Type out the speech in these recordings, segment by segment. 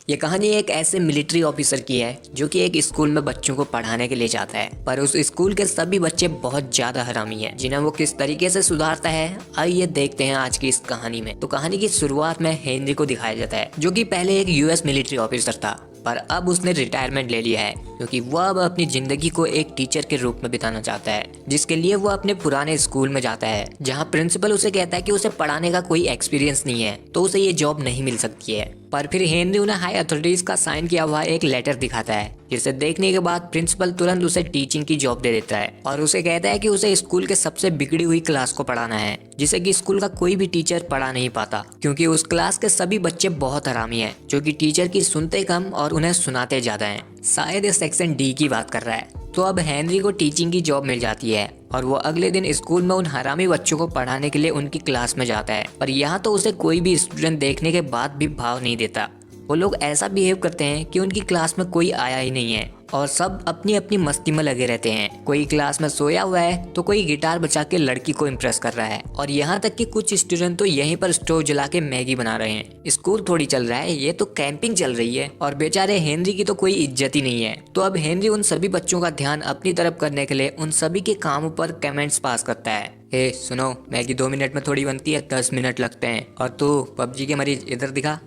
ये कहानी एक ऐसे मिलिट्री ऑफिसर की है जो कि एक स्कूल में बच्चों को पढ़ाने के लिए जाता है, पर उस स्कूल के सभी बच्चे बहुत ज्यादा हरामी हैं, जिन्हें वो किस तरीके से सुधारता है आइए देखते हैं आज की इस कहानी में। तो कहानी की शुरुआत में हेनरी को दिखाया जाता है जो कि पहले एक यूएस मिलिट्री ऑफिसर था, पर अब उसने रिटायरमेंट ले लिया है क्योंकि वह अब अपनी जिंदगी को एक टीचर के रूप में बिताना चाहता है, जिसके लिए वो अपने पुराने स्कूल में जाता है जहां प्रिंसिपल उसे कहता है कि उसे पढ़ाने का कोई एक्सपीरियंस नहीं है तो उसे ये जॉब नहीं मिल सकती है। पर फिर हेनरी उन्हें हाई अथॉरिटीज का साइन किया हुआ एक लेटर दिखाता है, जिसे देखने के बाद प्रिंसिपल तुरंत उसे टीचिंग की जॉब दे देता है और उसे कहता है कि उसे स्कूल के सबसे बिगड़ी हुई क्लास को पढ़ाना है, जिसे कि स्कूल का कोई भी टीचर पढ़ा नहीं पाता क्योंकि उस क्लास के सभी बच्चे बहुत हरामी हैं जो कि टीचर की सुनते कम और उन्हें सुनाते ज्यादा हैं। शायद ये सेक्शन डी की बात कर रहा है। तो अब हेनरी को टीचिंग की जॉब मिल जाती है और वो अगले दिन स्कूल में उन हरामी बच्चों को पढ़ाने के लिए उनकी क्लास में जाता है, पर यहाँ तो उसे कोई भी स्टूडेंट देखने के बाद भी भाव नहीं देता। वो लोग ऐसा बिहेव करते हैं कि उनकी क्लास में कोई आया ही नहीं है और सब अपनी अपनी मस्ती में लगे रहते हैं। कोई क्लास में सोया हुआ है तो कोई गिटार बजा के लड़की को इम्प्रेस कर रहा है और यहाँ तक कि कुछ स्टूडेंट तो यहीं पर स्टोव जला के मैगी बना रहे हैं। स्कूल थोड़ी चल रहा है, ये तो कैंपिंग चल रही है और बेचारे हेनरी की तो कोई इज्जत ही नहीं है। तो अब हेनरी उन सभी बच्चों का ध्यान अपनी तरफ करने के लिए उन सभी के कामों पर कमेंट्स पास करता है। ए सुनो, मैगी 2 मिनट में थोड़ी बनती है, 10 मिनट लगते हैं, और तू पबजी के मरीज इधर दिखा,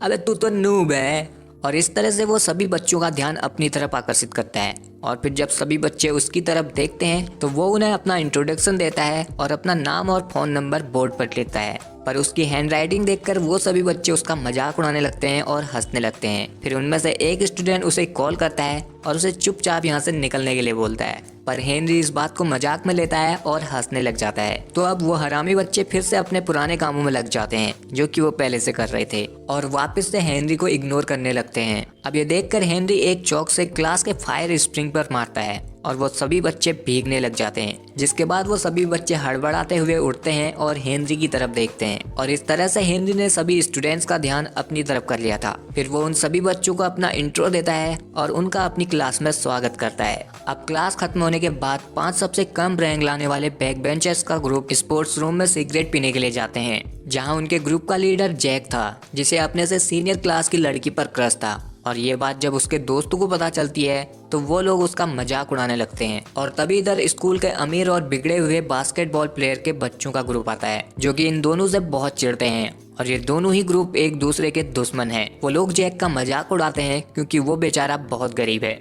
अबे तू तो नूब है। और इस तरह से वो सभी बच्चों का ध्यान अपनी तरफ आकर्षित करता है और फिर जब सभी बच्चे उसकी तरफ देखते हैं तो वो उन्हें अपना इंट्रोडक्शन देता है और अपना नाम और फोन नंबर बोर्ड पर लिखता है। पर उसकी हैंडराइटिंग देखकर वो सभी बच्चे उसका मजाक उड़ाने लगते हैं और हंसने लगते हैं। फिर उनमें से एक स्टूडेंट उसे कॉल करता है और उसे चुपचाप यहाँ से निकलने के लिए बोलता है, पर हेनरी इस बात को मजाक में लेता है और हंसने लग जाता है। तो अब वो हरामी बच्चे फिर से अपने पुराने कामों में लग जाते हैं जो कि वो पहले से कर रहे थे और वापस से हेनरी को इग्नोर करने लगते हैं। अब ये देखकर हेनरी एक चौक से क्लास के फायर स्प्रिंग पर मारता है और वो सभी बच्चे भीगने लग जाते हैं, जिसके बाद वो सभी बच्चे हड़बड़ाते हुए उठते हैं और हेनरी की तरफ देखते हैं और इस तरह से हेनरी ने सभी स्टूडेंट्स का ध्यान अपनी तरफ कर लिया था। फिर वो उन सभी बच्चों को अपना इंट्रो देता है और उनका अपनी क्लास में स्वागत करता है। अब क्लास खत्म होने के बाद 5 सबसे कम रैंक लाने वाले बैक बेंचर्स का ग्रुप स्पोर्ट्स रूम में सिगरेट पीने के लिए जाते हैं, जहाँ उनके ग्रुप का लीडर जैक था, जिसे अपने से सीनियर क्लास की लड़की पर क्रश था। और ये बात जब उसके दोस्तों को पता चलती है तो वो लोग उसका मजाक उड़ाने लगते हैं और तभी इधर स्कूल के अमीर और बिगड़े हुए बास्केटबॉल प्लेयर के बच्चों का ग्रुप आता है जो कि इन दोनों से बहुत चिढ़ते हैं और ये दोनों ही ग्रुप एक दूसरे के दुश्मन हैं। वो लोग जैक का मजाक उड़ाते हैं क्योंकि वो बेचारा बहुत गरीब है।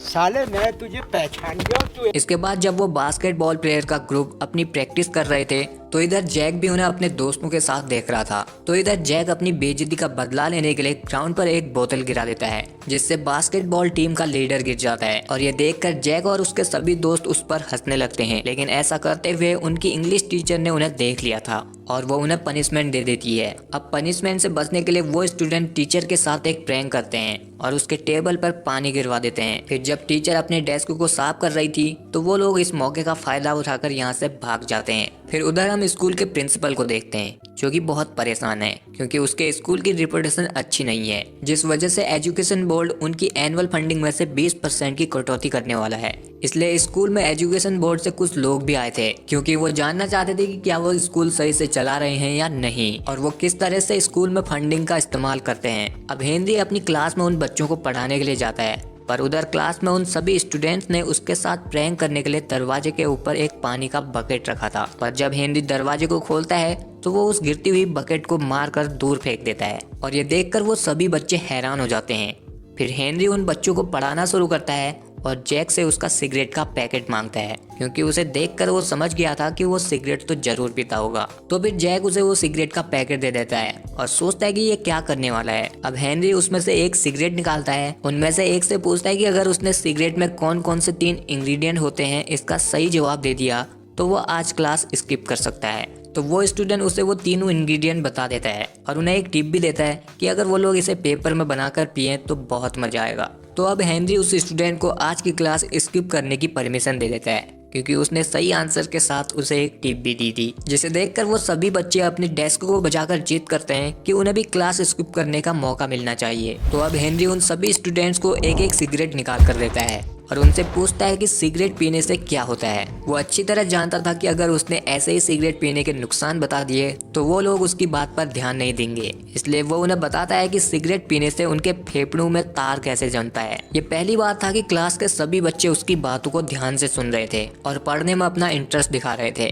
साले मैं तुझे पहचान गया तू। इसके बाद जब वो बास्केटबॉल प्लेयर का ग्रुप अपनी प्रैक्टिस कर रहे थे तो इधर जैक भी उन्हें अपने दोस्तों के साथ देख रहा था। तो इधर जैक अपनी बेइज्जती का बदला लेने के लिए ग्राउंड पर एक बोतल गिरा देता है, जिससे बास्केटबॉल टीम का लीडर गिर जाता है और ये देखकर जैक और उसके सभी दोस्त उस पर हंसने लगते हैं। लेकिन ऐसा करते हुए उनकी इंग्लिश टीचर ने उन्हें देख लिया था और वो उन्हें पनिशमेंट दे देती है। अब पनिशमेंट से बचने के लिए वो स्टूडेंट टीचर के साथ एक प्रैंक करते हैं और उसके टेबल पर पानी गिरवा देते हैं। फिर जब टीचर अपने डेस्क को साफ कर रही थी तो वो लोग इस मौके का फायदा उठाकर यहाँ से भाग जाते हैं। फिर उधर हम स्कूल के प्रिंसिपल को देखते हैं जो कि बहुत परेशान है क्योंकि उसके स्कूल की रिपुटेशन अच्छी नहीं है, जिस वजह से एजुकेशन बोर्ड उनकी एनुअल फंडिंग में से 20% की कटौती करने वाला है। इसलिए स्कूल में एजुकेशन बोर्ड से कुछ लोग भी आए थे क्योंकि वो जानना चाहते थे कि क्या वो स्कूल सही से चला रहे हैं या नहीं और वो किस तरह से स्कूल में फंडिंग का इस्तेमाल करते हैं। अब हेनरी अपनी क्लास में उन बच्चों को पढ़ाने के लिए जाता है, पर उधर क्लास में उन सभी स्टूडेंट्स ने उसके साथ प्रैंक करने के लिए दरवाजे के ऊपर एक पानी का बकेट रखा था। पर जब हेनरी दरवाजे को खोलता है तो वो उस गिरती हुई बकेट को मारकर दूर फेंक देता है और ये देखकर वो सभी बच्चे हैरान हो जाते हैं। फिर हेनरी उन बच्चों को पढ़ाना शुरू करता है और जैक से उसका सिगरेट का पैकेट मांगता है क्योंकि उसे देखकर वो समझ गया था कि वो सिगरेट तो जरूर पीता होगा। तो फिर जैक उसे वो सिगरेट का पैकेट दे देता है और सोचता है कि ये क्या करने वाला है। अब हेनरी उसमें से एक सिगरेट निकालता है, उनमें से एक से पूछता है कि अगर उसने सिगरेट में कौन कौन से 3 इंग्रेडिएंट होते हैं इसका सही जवाब दे दिया तो वो आज क्लास स्किप कर सकता है। तो वो स्टूडेंट उसे वो तीनों इंग्रेडिएंट बता देता है और उन्हें एक टिप भी देता है कि अगर वो लोग इसे पेपर में बनाकर पिए तो बहुत मजा आएगा। तो अब हेनरी उस स्टूडेंट को आज की क्लास स्किप करने की परमिशन दे देता है क्योंकि उसने सही आंसर के साथ उसे एक टिप भी दी थी, जिसे देखकर वो सभी बच्चे अपनी डेस्क को बजाकर जिद करते हैं कि उन्हें भी क्लास स्किप करने का मौका मिलना चाहिए। तो अब हेनरी उन सभी स्टूडेंट्स को एक एक सिगरेट निकाल कर देता है और उनसे पूछता है कि सिगरेट पीने से क्या होता है। वो अच्छी तरह जानता था कि अगर उसने ऐसे ही सिगरेट पीने के नुकसान बता दिए तो वो लोग उसकी बात पर ध्यान नहीं देंगे, इसलिए वो उन्हें बताता है कि सिगरेट पीने से उनके फेफड़ों में तार कैसे जमता है। ये पहली बार था कि क्लास के सभी बच्चे उसकी बातों को ध्यान से सुन रहे थे और पढ़ने में अपना इंटरेस्ट दिखा रहे थे।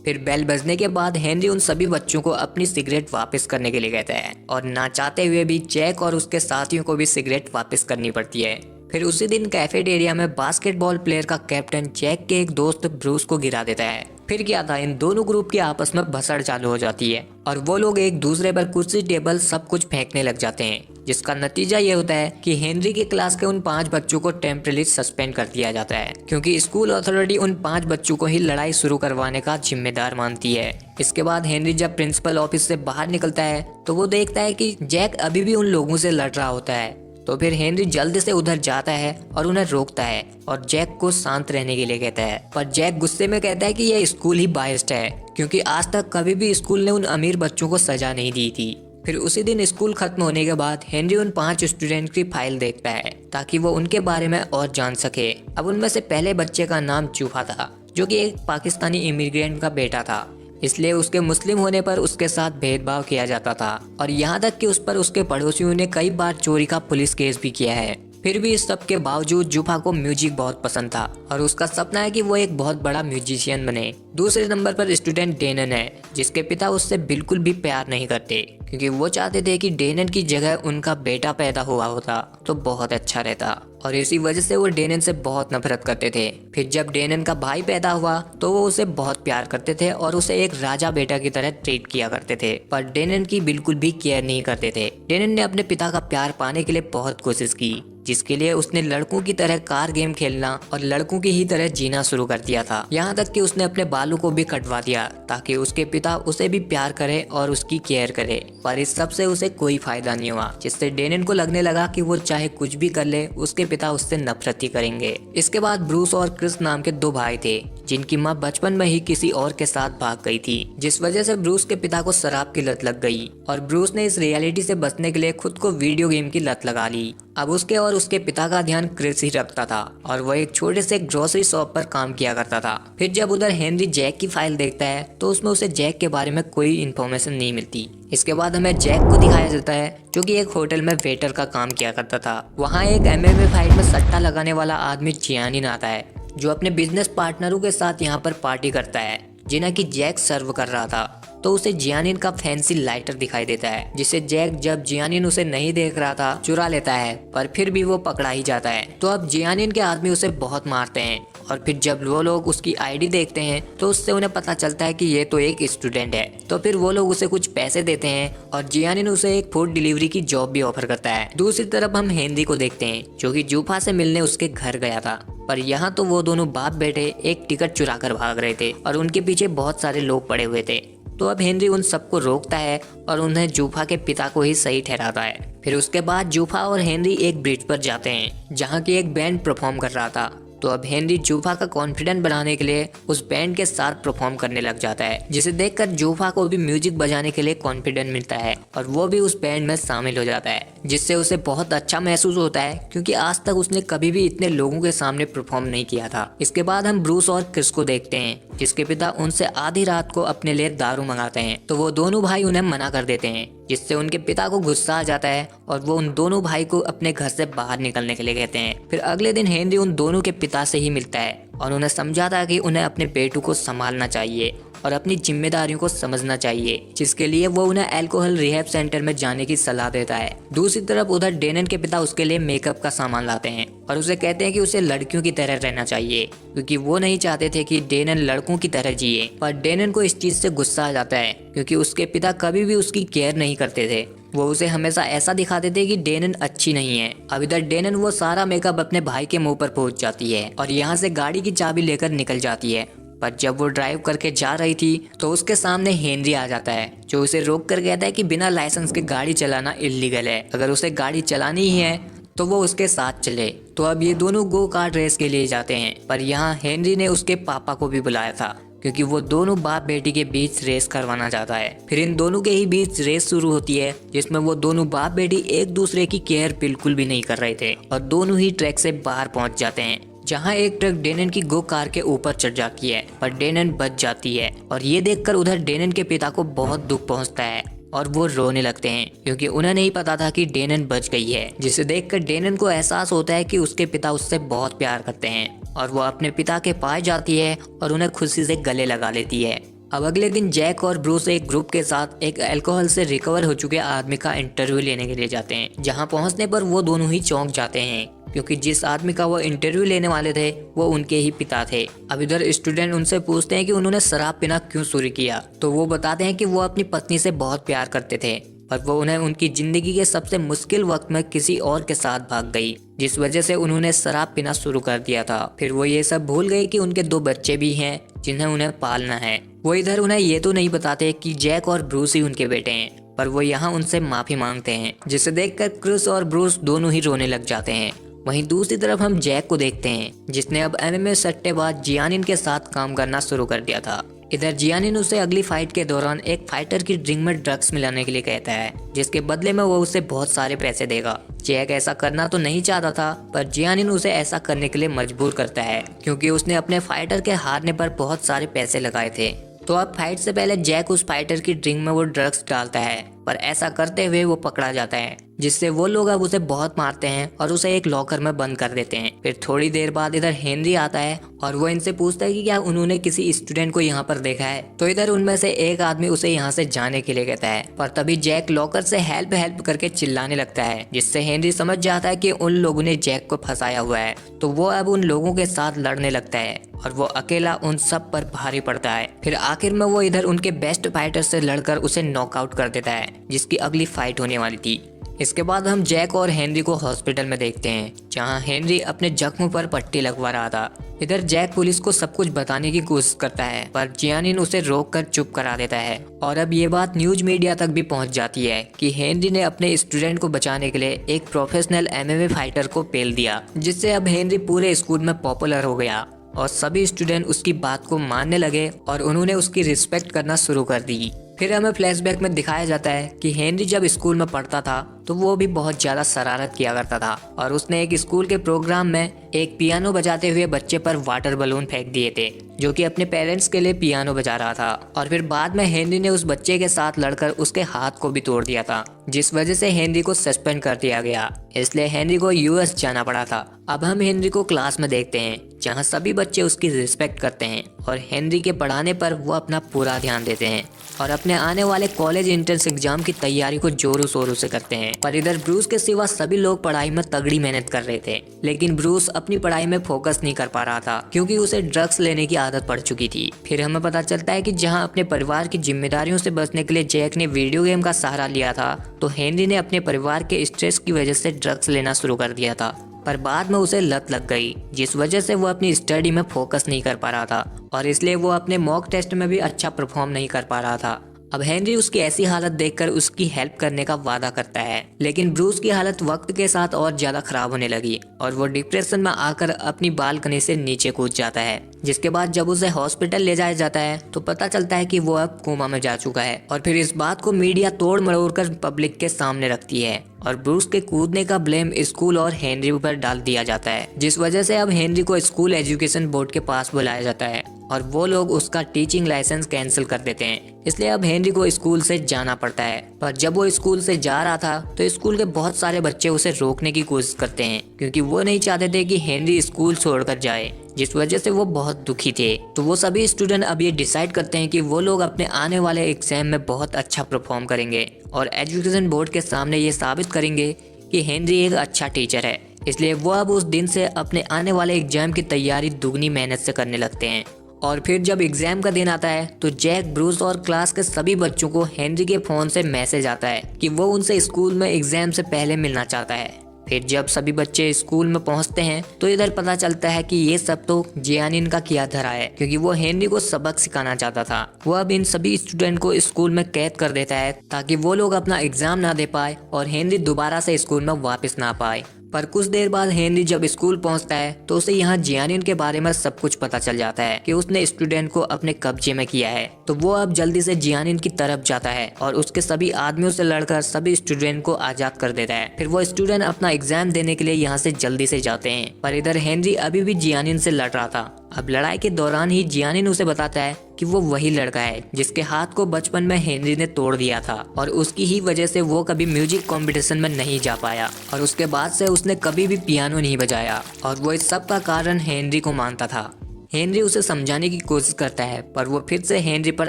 फिर बेल बजने के बाद हेनरी उन सभी बच्चों को अपनी सिगरेट वापस करने के लिए कहता है और ना चाहते हुए भी जैक और उसके साथियों को भी सिगरेट वापस करनी पड़ती है। फिर उसी दिन कैफेटेरिया में बास्केटबॉल प्लेयर का कैप्टन जैक के एक दोस्त ब्रूस को गिरा देता है। फिर क्या था, इन दोनों ग्रुप की आपस में भसड़ चालू हो जाती है और वो लोग एक दूसरे पर कुर्सी टेबल सब कुछ फेंकने लग जाते हैं, जिसका नतीजा ये होता है कि हेनरी की क्लास के उन 5 बच्चों को टेम्परेरी सस्पेंड कर दिया जाता है, क्योंकि स्कूल अथॉरिटी उन 5 बच्चों को ही लड़ाई शुरू करवाने का जिम्मेदार मानती है। इसके बाद हेनरी जब प्रिंसिपल ऑफिस से बाहर निकलता है तो वो देखता है कि जैक अभी भी उन लोगों से लड़ रहा होता है। तो फिर हेनरी जल्दी से उधर जाता है और उन्हें रोकता है और जैक को शांत रहने के लिए कहता है, पर जैक गुस्से में कहता है कि यह स्कूल ही बायस्ड है, क्योंकि आज तक कभी भी स्कूल ने उन अमीर बच्चों को सजा नहीं दी थी। फिर उसी दिन स्कूल खत्म होने के बाद हेनरी उन 5 स्टूडेंट की फाइल देखता है ताकि वो उनके बारे में और जान सके। अब उनमें से पहले बच्चे का नाम जूफा था, जो कि एक पाकिस्तानी इमिग्रेंट का बेटा था, इसलिए उसके मुस्लिम होने पर उसके साथ भेदभाव किया जाता था और यहाँ तक कि उस पर उसके पड़ोसियों ने कई बार चोरी का पुलिस केस भी किया है। फिर भी इस सब के बावजूद जूफा को म्यूजिक बहुत पसंद था और उसका सपना है कि वो एक बहुत बड़ा म्यूजिशियन बने। दूसरे नंबर पर स्टूडेंट डेनन है, जिसके पिता उससे बिल्कुल भी प्यार नहीं करते, क्योंकि वो चाहते थे कि डेनन की जगह उनका बेटा पैदा हुआ होता तो बहुत अच्छा रहता, और इसी वजह से वो डेनन से बहुत नफरत करते थे। फिर जब डेनन का भाई पैदा हुआ तो वो उसे बहुत प्यार करते थे और उसे एक राजा बेटा की तरह ट्रीट किया करते थे, पर डेनन की बिल्कुल भी केयर नहीं करते थे। डेनन ने अपने पिता का प्यार पाने के लिए बहुत कोशिश की, जिसके लिए उसने लड़कों की तरह कार गेम खेलना और लड़कों की ही तरह जीना शुरू कर दिया था। यहाँ तक कि उसने अपने बालों को भी कटवा दिया ताकि उसके पिता उसे भी प्यार करे और उसकी केयर करे, पर इस सब से उसे कोई फायदा नहीं हुआ, जिससे डेनन को लगने लगा कि वो चाहे कुछ भी कर ले उसके पिता उससे नफरत ही करेंगे। इसके बाद ब्रूस और क्रिस नाम के 2 भाई थे, जिनकी माँ बचपन में ही किसी और के साथ भाग गई थी, जिस वजह से ब्रूस के पिता को शराब की लत लग गई और ब्रूस ने इस रियलिटी से बचने के लिए खुद को वीडियो गेम की लत लगा ली। अब उसके और उसके पिता का ध्यान क्रिस ही रखता था और वह एक छोटे से ग्रोसरी शॉप पर काम किया करता था। फिर जब उधर हेनरी जैक की फाइल देखता है तो उसमें उसे जैक के बारे में कोई इन्फॉर्मेशन नहीं मिलती। इसके बाद हमें जैक को दिखाया जाता है, जो कि एक होटल में वेटर का काम किया करता था। वहाँ एक MMA फाइट में सट्टा लगाने वाला आदमी जियानिन आता है, जो अपने बिजनेस पार्टनरों के साथ यहाँ पर पार्टी करता है, जिन्हें कि जैक सर्व कर रहा था। तो उसे जियानिन का फैंसी लाइटर दिखाई देता है, जिसे जैक जब जियानिन उसे नहीं देख रहा था चुरा लेता है, पर फिर भी वो पकड़ा ही जाता है। तो अब जियानिन के आदमी उसे बहुत मारते हैं और फिर जब वो लोग उसकी आईडी देखते हैं तो उससे उन्हें पता चलता है कि ये तो एक स्टूडेंट है। तो फिर वो लोग उसे कुछ पैसे देते हैं और जियानिन उसे एक फूड डिलीवरी की जॉब भी ऑफर करता है। दूसरी तरफ हम हेनरी को देखते हैं, जो कि जूफा से मिलने उसके घर गया था, पर यहाँ तो वो दोनों बाप बेटे एक टिकट चुरा कर भाग रहे थे और उनके पीछे बहुत सारे लोग पड़े हुए थे। तो अब हेनरी उन सबको रोकता है और उन्हें जूफा के पिता को ही सही ठहराता है। फिर उसके बाद जूफा और हेनरी एक ब्रिज पर जाते हैं, जहाँ की एक बैंड परफॉर्म कर रहा था। तो अब हेनरी जूफा का कॉन्फिडेंस बढ़ाने के लिए उस बैंड के साथ परफॉर्म करने लग जाता है, जिसे देखकर जूफा को भी म्यूजिक बजाने के लिए कॉन्फिडेंस मिलता है और वो भी उस बैंड में शामिल हो जाता है, जिससे उसे बहुत अच्छा महसूस होता है, क्योंकि आज तक उसने कभी भी इतने लोगों के सामने परफॉर्म नहीं किया था। इसके बाद हम ब्रूस और क्रिस को देखते हैं, जिसके पिता उनसे आधी रात को अपने लिए दारू मंगाते हैं। तो वो दोनों भाई उन्हें मना कर देते हैं, जिससे उनके पिता को गुस्सा आ जाता है और वो उन दोनों भाई को अपने घर से बाहर निकलने के लिए कहते हैं। फिर अगले दिन हेनरी उन दोनों के पिता से ही मिलता है और उन्हें समझाता है कि उन्हें अपने बेटों को संभालना चाहिए और अपनी जिम्मेदारियों को समझना चाहिए, जिसके लिए वो उन्हें अल्कोहल रिहैब सेंटर में जाने की सलाह देता है। दूसरी तरफ उधर डेनन के पिता उसके लिए मेकअप का सामान लाते हैं और उसे कहते हैं कि उसे लड़कियों की तरह रहना चाहिए, क्योंकि वो नहीं चाहते थे कि डेनन लड़कों की तरह जिए। पर डेनन को इस चीज से गुस्सा आ जाता है, क्योंकि उसके पिता कभी भी उसकी केयर नहीं करते थे। वो उसे हमेशा ऐसा दिखाते थे कि डेनन अच्छी नहीं है। अब इधर डेनन वो सारा मेकअप अपने भाई के मुंह पर पहुंच जाती है और यहाँ से गाड़ी की चाबी लेकर निकल जाती है। पर जब वो ड्राइव करके जा रही थी तो उसके सामने हेनरी आ जाता है, जो उसे रोक कर कहता है कि बिना लाइसेंस के गाड़ी चलाना इल्लीगल है, अगर उसे गाड़ी चलानी ही है तो वो उसके साथ चले। तो अब ये दोनों गो कार्ट रेस के लिए जाते हैं, पर यहाँ हेनरी ने उसके पापा को भी बुलाया था, क्योंकि वो दोनों बाप बेटी के बीच रेस करवाना चाहता है। फिर इन दोनों के ही बीच रेस शुरू होती है, जिसमें वो दोनों बाप बेटी एक दूसरे की केयर बिल्कुल भी नहीं कर रहे थे और दोनों ही ट्रैक से बाहर पहुंच जाते हैं, जहां एक ट्रक डेनन की गो कार के ऊपर चढ़ जाती है, पर डेनन बच जाती है और ये देखकर उधर डेनन के पिता को बहुत दुख पहुंचता है और वो रोने लगते हैं क्योंकि उन्हें नहीं पता था कि डेनन बच गई है। जिसे देखकर डेनन को एहसास होता है कि उसके पिता उससे बहुत प्यार करते हैं और वो अपने पिता के पास जाती है और उन्हें खुशी से गले लगा लेती है। अब अगले दिन जैक और ब्रूस एक ग्रुप के साथ एक अल्कोहल से रिकवर हो चुके आदमी का इंटरव्यू लेने के लिए जाते हैं। जहां पहुंचने पर वो दोनों ही चौंक जाते हैं क्योंकि जिस आदमी का वो इंटरव्यू लेने वाले थे वो उनके ही पिता थे। अब इधर स्टूडेंट उनसे पूछते हैं कि उन्होंने शराब पीना क्यों शुरू किया, तो वो बताते हैं कि वो अपनी पत्नी से बहुत प्यार करते थे पर वो उन्हें उनकी जिंदगी के सबसे मुश्किल वक्त में किसी और के साथ भाग गई, जिस वजह से उन्होंने शराब पीना शुरू कर दिया था। फिर वो ये सब भूल गए कि उनके 2 बच्चे भी हैं जिन्हें उन्हें पालना है। वो इधर उन्हें ये तो नहीं बताते कि जैक और ब्रूस ही उनके बेटे हैं, पर वो यहाँ उनसे माफी मांगते हैं, जिसे देखकर क्रिस और ब्रूस दोनों ही रोने लग जाते हैं। वहीं दूसरी तरफ हम जैक को देखते हैं जिसने अब एमएमए सट्टेबाज जियानिन के साथ काम करना शुरू कर दिया था। इधर जियानिन उसे अगली फाइट के दौरान एक फाइटर की ड्रिंक में ड्रग्स मिलाने के लिए कहता है, जिसके बदले में वो उसे बहुत सारे पैसे देगा। जैक ऐसा करना तो नहीं चाहता था पर जियानिन उसे ऐसा करने के लिए मजबूर करता है क्योंकि उसने अपने फाइटर के हारने पर बहुत सारे पैसे लगाए थे। तो अब फाइट से पहले जैक उस फाइटर की ड्रिंक में वो ड्रग्स डालता है, पर ऐसा करते हुए वो पकड़ा जाता है, जिससे वो लोग अब उसे बहुत मारते हैं और उसे एक लॉकर में बंद कर देते हैं। फिर थोड़ी देर बाद इधर हेनरी आता है और वो इनसे पूछता है कि क्या उन्होंने किसी स्टूडेंट को यहाँ पर देखा है। तो इधर उनमें से एक आदमी उसे यहाँ से जाने के लिए कहता है, पर तभी जैक लॉकर से हेल्प हेल्प करके चिल्लाने लगता है, जिससे हेनरी समझ जाता है कि उन लोगों ने जैक को फंसाया हुआ है। तो वो अब उन लोगों के साथ लड़ने लगता है और वो अकेला उन सब पर भारी पड़ता है। फिर आखिर में वो इधर उनके बेस्ट फाइटर से लड़कर उसे नॉकआउट कर देता है, जिसकी अगली फाइट होने वाली थी। इसके बाद हम जैक और हेनरी को हॉस्पिटल में देखते हैं, जहां हेनरी अपने जख्म पर पट्टी लगवा रहा था। इधर जैक पुलिस को सब कुछ बताने की कोशिश करता है, पर जियानिन उसे रोककर चुप करा देता है। और अब ये बात न्यूज मीडिया तक भी पहुंच जाती है कि हेनरी ने अपने स्टूडेंट को बचाने के लिए एक प्रोफेशनल एमएमए फाइटर को पेल दिया, जिससे अब हेनरी पूरे स्कूल में पॉपुलर हो गया और सभी स्टूडेंट उसकी बात को मानने लगे और उन्होंने उसकी रिस्पेक्ट करना शुरू कर दी। फिर हमें फ्लैशबैक में दिखाया जाता है कि हेनरी जब स्कूल में पढ़ता था तो वो भी बहुत ज्यादा शरारत किया करता था और उसने एक स्कूल के प्रोग्राम में एक पियानो बजाते हुए बच्चे पर वाटर बलून फेंक दिए थे, जो कि अपने पेरेंट्स के लिए पियानो बजा रहा था। और फिर बाद में हेनरी ने उस बच्चे के साथ लड़कर उसके हाथ को भी तोड़ दिया था, जिस वजह से हेनरी को सस्पेंड कर दिया गया। इसलिए हेनरी को यूएस जाना पड़ा था। अब हम हेनरी को क्लास में देखते हैं, जहाँ सभी बच्चे उसकी रिस्पेक्ट करते हैं और हेनरी के पढ़ाने पर वो अपना पूरा ध्यान देते हैं और अपने आने वाले कॉलेज एंट्रेंस एग्जाम की तैयारी को जोरों शोरों से करते हैं। पर इधर ब्रूस के सिवा सभी लोग पढ़ाई में तगड़ी मेहनत कर रहे थे, लेकिन ब्रूस अपनी पढ़ाई में फोकस नहीं कर पा रहा था क्योंकि उसे ड्रग्स लेने की आदत पड़ चुकी थी। फिर हमें पता चलता है कि जहां अपने परिवार की जिम्मेदारियों से बचने के लिए जैक ने वीडियो गेम का सहारा लिया था, तो हेनरी ने अपने परिवार के स्ट्रेस की वजह से ड्रग्स लेना शुरू कर दिया था। पर बाद में उसे लत लग गई, जिस वजह से वो अपनी स्टडी में फोकस नहीं कर पा रहा था और इसलिए वो अपने मॉक टेस्ट में भी अच्छा परफॉर्म नहीं कर पा रहा था। अब हेनरी उसकी ऐसी हालत देखकर उसकी हेल्प करने का वादा करता है, लेकिन ब्रूस की हालत वक्त के साथ और ज्यादा खराब होने लगी और वो डिप्रेशन में आकर अपनी बालकनी से नीचे कूद जाता है। जिसके बाद जब उसे हॉस्पिटल ले जाया जाता है तो पता चलता है कि वो अब कोमा में जा चुका है और फिर इस बात को मीडिया तोड़ मरोड़ कर पब्लिक के सामने रखती है और ब्रूस के कूदने का ब्लेम स्कूल और हेनरी पर डाल दिया जाता है, जिस वजह से अब हेनरी को स्कूल एजुकेशन बोर्ड के पास बुलाया जाता है और वो लोग उसका टीचिंग लाइसेंस कैंसिल कर देते हैं। इसलिए अब हेनरी को स्कूल से जाना पड़ता है। पर जब वो स्कूल से जा रहा था तो स्कूल के बहुत सारे बच्चे उसे रोकने की कोशिश करते हैं क्योंकि वो नहीं चाहते थे कि हेनरी स्कूल छोड़कर जाए, जिस वजह से वो बहुत दुखी थे। तो वो सभी स्टूडेंट अब ये डिसाइड करते हैं कि वो लोग अपने आने वाले एग्जाम में बहुत अच्छा परफॉर्म करेंगे और एजुकेशन बोर्ड के सामने ये साबित करेंगे कि हेनरी एक अच्छा टीचर है। इसलिए वो अब उस दिन से अपने आने वाले एग्जाम की तैयारी दुगनी मेहनत से करने लगते हैं। और फिर जब एग्जाम का दिन आता है तो जैक, ब्रूस और क्लास के सभी बच्चों को हेनरी के फोन से मैसेज आता है कि वो उनसे स्कूल में एग्जाम से पहले मिलना चाहता है। फिर जब सभी बच्चे स्कूल में पहुंचते हैं तो इधर पता चलता है कि ये सब तो जियानिन का किया धरा है, क्योंकि वो हेनरी को सबक सिखाना चाहता था। वो अब इन सभी स्टूडेंट को स्कूल में कैद कर देता है ताकि वो लोग अपना एग्जाम ना दे पाए और हेनरी दोबारा से स्कूल में वापस ना पाए। पर कुछ देर बाद हेनरी जब स्कूल पहुंचता है तो उसे यहाँ जियानिन के बारे में सब कुछ पता चल जाता है कि उसने स्टूडेंट को अपने कब्जे में किया है। तो वो अब जल्दी से जियानिन की तरफ जाता है और उसके सभी आदमियों से लड़कर सभी स्टूडेंट को आजाद कर देता है। फिर वो स्टूडेंट अपना एग्जाम देने के लिए यहाँ से जल्दी से जाते हैं। पर इधर हेनरी अभी भी जियानिन से लड़ रहा था। अब लड़ाई के दौरान ही जियानिन उसे बताता है कि वो वही लड़का है जिसके हाथ को बचपन में हेनरी ने तोड़ दिया था और उसकी ही वजह से वो कभी म्यूजिक कंपटीशन में नहीं जा पाया और उसके बाद से उसने कभी भी पियानो नहीं बजाया और वो इस सब का कारण हेनरी को मानता था। हेनरी उसे समझाने की कोशिश करता है पर वो फिर से हेनरी पर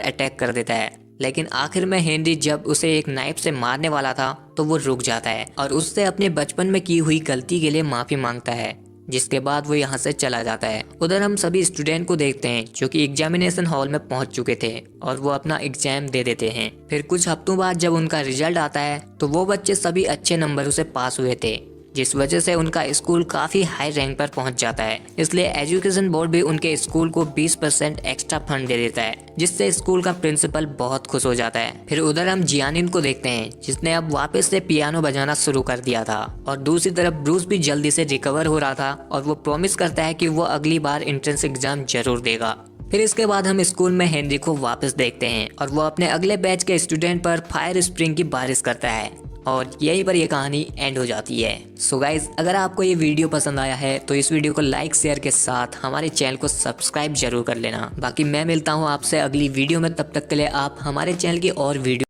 अटैक कर देता है। लेकिन आखिर में हेनरी जब उसे एक नाइफ से मारने वाला था तो वो रुक जाता है और उससे अपने बचपन में की हुई गलती के लिए माफी मांगता है, जिसके बाद वो यहाँ से चला जाता है। उधर हम सभी स्टूडेंट को देखते हैं जो कि एग्जामिनेशन हॉल में पहुंच चुके थे और वो अपना एग्जाम दे देते हैं। फिर कुछ हफ्तों बाद जब उनका रिजल्ट आता है तो वो बच्चे सभी अच्छे नंबरों से पास हुए थे, जिस वजह से उनका स्कूल काफी हाई रैंक पर पहुंच जाता है। इसलिए एजुकेशन बोर्ड भी उनके स्कूल को 20% एक्स्ट्रा फंड दे देता है, जिससे स्कूल का प्रिंसिपल बहुत खुश हो जाता है। फिर उधर हम जियानिन को देखते हैं जिसने अब वापस से पियानो बजाना शुरू कर दिया था और दूसरी तरफ ब्रूस भी जल्दी से रिकवर हो रहा था और वो प्रॉमिस करता है कि वो अगली बार एंट्रेंस एग्जाम जरूर देगा। फिर इसके बाद हम स्कूल में हेनरी को वापस देखते हैं और वो अपने अगले बैच के स्टूडेंट पर फायर स्प्रिंग की बारिश करता है और यहीं पर ये कहानी एंड हो जाती है। सो गाइज, अगर आपको ये वीडियो पसंद आया है तो इस वीडियो को लाइक शेयर के साथ हमारे चैनल को सब्सक्राइब जरूर कर लेना। बाकी मैं मिलता हूँ आपसे अगली वीडियो में, तब तक के लिए आप हमारे चैनल की और वीडियो